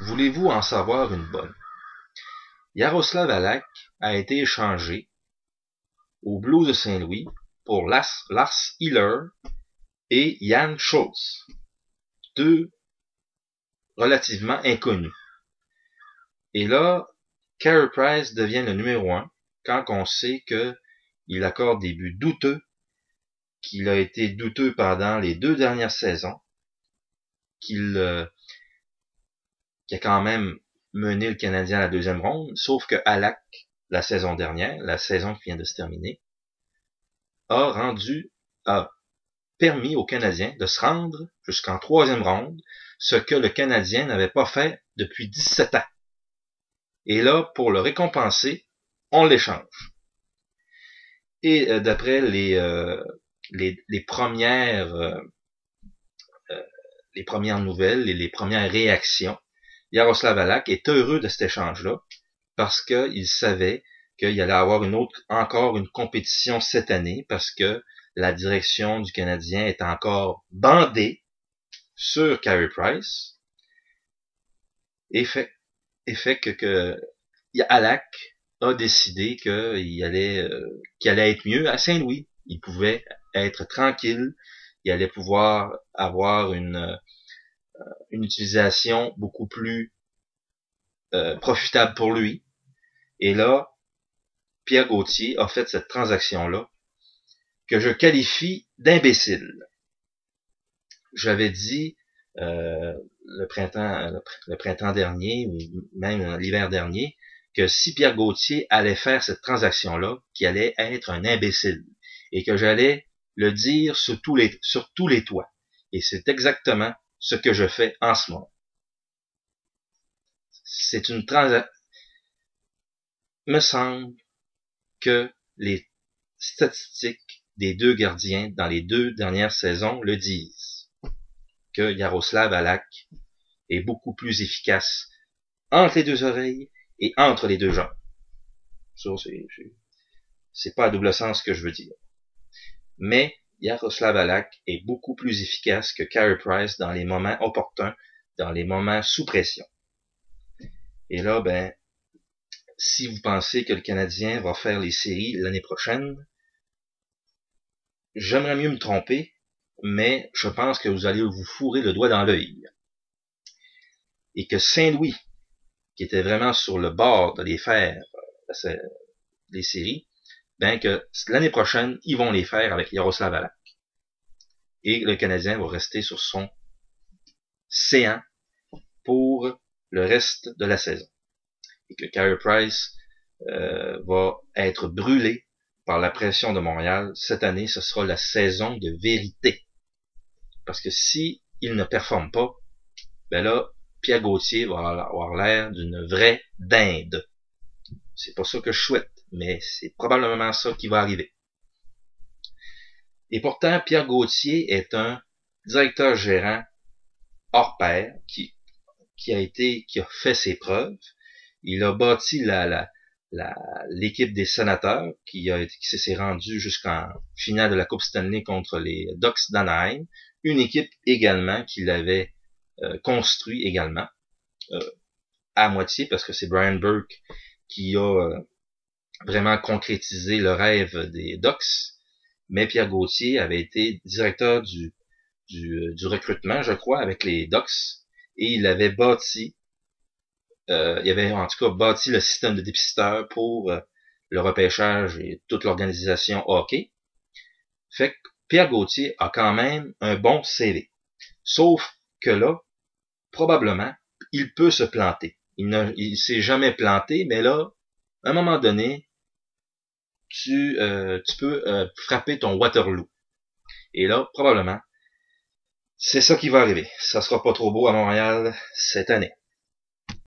Voulez-vous en savoir une bonne? Jaroslav Halak a été échangé aux Blues de Saint-Louis pour Lars Eller et Jan Schultz, deux relativement inconnus. Et là, Carey Price devient le numéro 1 quand on sait qu'il accorde des buts douteux, qu'il a été douteux pendant les 2 dernières saisons, qu'il a quand même mené le Canadien à la 2e ronde, sauf que Halak, la saison dernière, la saison qui vient de se terminer, a permis aux Canadiens de se rendre jusqu'en 3e ronde, ce que le Canadien n'avait pas fait depuis 17 ans. Et là, pour le récompenser, on l'échange. Et d'après les premières nouvelles et les premières réactions, Jaroslav Halak est heureux de cet échange-là parce qu'il savait qu'il allait avoir encore une compétition cette année parce que la direction du Canadien est encore bandée sur Carey Price et fait que Halak a décidé qu'il allait être mieux à Saint-Louis. Il pouvait être tranquille, il allait pouvoir avoir une utilisation beaucoup plus profitable pour lui. Et là, Pierre Gauthier a fait cette transaction-là que je qualifie d'imbécile. J'avais dit le printemps dernier, ou même l'hiver dernier, que si Pierre Gauthier allait faire cette transaction-là, qu'il allait être un imbécile, et que j'allais le dire sur tous les toits. Et c'est exactement ce que je fais en ce moment. C'est une transaction. Me semble que les statistiques des 2 gardiens dans les 2 dernières saisons le disent. Que Jaroslav Halak est beaucoup plus efficace entre les 2 oreilles et entre les 2 jambes. Ça, c'est pas à double sens ce que je veux dire. Mais Jaroslav Halak est beaucoup plus efficace que Carey Price dans les moments opportuns, dans les moments sous pression. Et là, si vous pensez que le Canadien va faire les séries l'année prochaine, j'aimerais mieux me tromper, mais je pense que vous allez vous fourrer le doigt dans l'œil. Et que Saint-Louis, qui était vraiment sur le bord de les faire, les séries, que l'année prochaine, ils vont les faire avec Jaroslav Halak. Et le Canadien va rester sur son séant pour le reste de la saison. Et que Carey Price va être brûlé par la pression de Montréal. Cette année, ce sera la saison de vérité. Parce que si il ne performe pas, là, Pierre Gauthier va avoir l'air d'une vraie dinde. C'est pas ça que je souhaite, mais c'est probablement ça qui va arriver. Et pourtant, Pierre Gauthier est un directeur gérant hors pair qui a fait ses preuves. Il a bâti l'équipe des Sénateurs qui s'est rendue jusqu'en finale de la Coupe Stanley contre les Ducks d'Anaheim. Une équipe également qu'il avait construit également à moitié parce que c'est Brian Burke qui a vraiment concrétisé le rêve des Ducks. Mais Pierre Gauthier avait été directeur du recrutement, je crois, avec les Ducks et il avait bâti bâti le système de dépisteur pour le repêchage et toute l'organisation hockey. Fait que Pierre Gauthier a quand même un bon CV. Sauf que là, probablement, il peut se planter. Il s'est jamais planté, mais là, à un moment donné, tu peux frapper ton Waterloo. Et là, probablement, c'est ça qui va arriver. Ça sera pas trop beau à Montréal cette année.